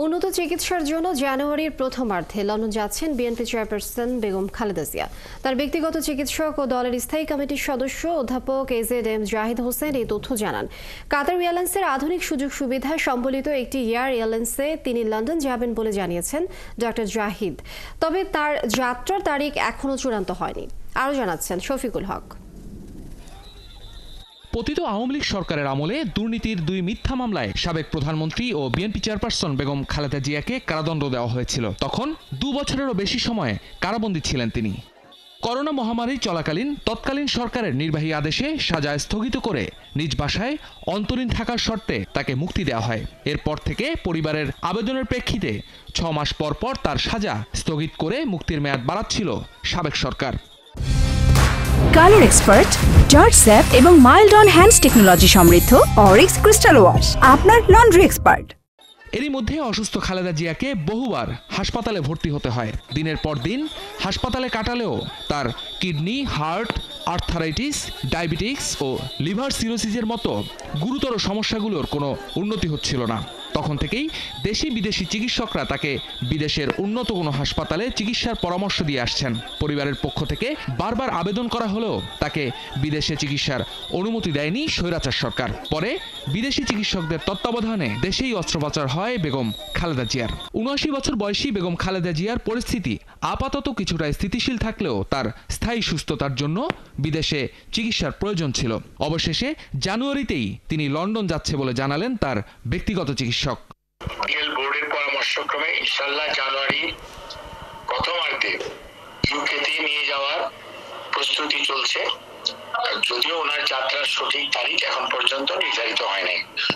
উন্নত চিকিৎসার জন্য জানুয়ারির প্রথমার্ধে লন্ডন যাচ্ছেন বিএনপি চেয়ারপারসন বেগম খালেদা জিয়া। তার ব্যক্তিগত চিকিৎসক ও দলের স্থায়ী কমিটির সদস্য অধ্যাপক AZM জাহিদ হোসেন এই তথ্য জানান। কাতার এয়ারলাইন্সের আধুনিক সুযোগ সুবিধা সম্বলিত একটি এয়ার এয়ারলাইন্সে তিনি লন্ডন যাবেন বলে জানিয়েছেন ডক্টর জাহিদ। তবে তার যাত্রার তারিখ এখনও চূড়ান্ত হয়নি। আরও জানাচ্ছেন শফিকুল হক। পতিত আওয়ামী লীগ সরকারের আমলে দুর্নীতির দুই মিথ্যা মামলায় সাবেক প্রধানমন্ত্রী ও বিএনপি চেয়ারপারসন বেগম খালেদা জিয়াকে কারাদণ্ড দেওয়া হয়েছিল। তখন 2 বছরেরও বেশি সময় কারাবন্দী ছিলেন তিনি। করোনা মহামারী চলাকালীন তৎকালীন সরকারের নির্বাহী আদেশে সাজা স্থগিত করে নিজ বাসায় অন্তরীণ থাকার শর্তে তাকে মুক্তি দেওয়া হয়। এরপর থেকে পরিবারের আবেদনের প্রেক্ষিতে 6 মাস পর পর তার সাজা স্থগিত করে মুক্তির মেয়াদ বাড়াচ্ছিল সাবেক সরকার। কালার এক্সপার্ট, জর্জ স্যাপ এবং মাইল্ড অন হ্যান্ডস টেকনোলজি সমৃদ্ধ অরিক্স ক্রিস্টাল ওয়াশ আপনার লন্ড্রি এক্সপার্ট। এরই মধ্যে অসুস্থ খালেদা জিয়াকে বহুবার হাসপাতালে ভর্তি হতে হয়। দিনের পর দিন হাসপাতালে কাটালেও তার কিডনি, হার্ট, আর্থারাইটিস, ডায়াবেটিক্স ও লিভার সিরোসিসের মতো গুরুতর সমস্যাগুলোর কোনো উন্নতি হচ্ছিল না। তখন থেকেই দেশি বিদেশি চিকিৎসকরা তাকে বিদেশের উন্নত কোনো হাসপাতালে চিকিৎসার পরামর্শ দিয়ে আসছেন। পরিবারের পক্ষ থেকে বারবার আবেদন করা হলেও তাকে বিদেশে চিকিৎসার অনুমতি দেয়নি স্বৈরাচার সরকার। পরে বিদেশি চিকিৎসকদের তত্ত্বাবধানে দেশেই অস্ত্রোপচার হয় বেগম খালেদা জিয়ার। 79 বছর বয়সী বেগম খালেদা জিয়ার পরিস্থিতি আপাতত কিছুটা স্থিতিশীল থাকলেও তার স্থায়ী সুস্থতার জন্য বিদেশে চিকিৎসার প্রয়োজন ছিল। অবশেষে জানুয়ারিতেই তিনি লন্ডন যাচ্ছে বলে জানালেন তার ব্যক্তিগত চিকিৎসক। বোর্ডের পরামর্শক্রমে ইনশাআল্লাহ জানুয়ারি প্রথমার্ধে ইউকেতে নিয়ে যাওয়ার প্রস্তুতি চলছে। যদিও ওনার যাত্রার সঠিক তারিখ এখন পর্যন্ত নির্ধারিত হয়নি,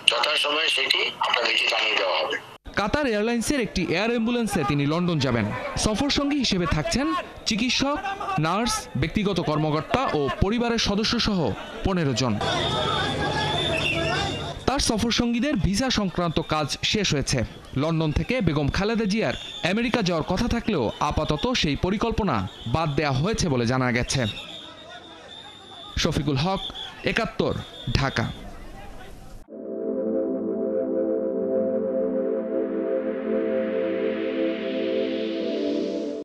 যথাসময়ে সেটি আপনাদেরকে জানিয়ে দেওয়া হবে। কাতার এয়ারলাইন্সের একটি এয়ার অ্যাম্বুলেন্সে তিনি লন্ডন যাবেন। সফর সঙ্গী হিসেবে থাকছেন চিকিৎসক, নার্স, ব্যক্তিগত কর্মকর্তা ও পরিবারের সদস্য সহ 15 জন। তার সফরসঙ্গীদের ভিসা সংক্রান্ত কাজ শেষ হয়েছে। লন্ডন থেকে বেগম খালেদা জিয়ার আমেরিকা যাওয়ার কথা থাকলেও আপাতত সেই পরিকল্পনা বাদ দেওয়া হয়েছে বলে জানা গেছে। শফিকুল হক, 71, ঢাকা।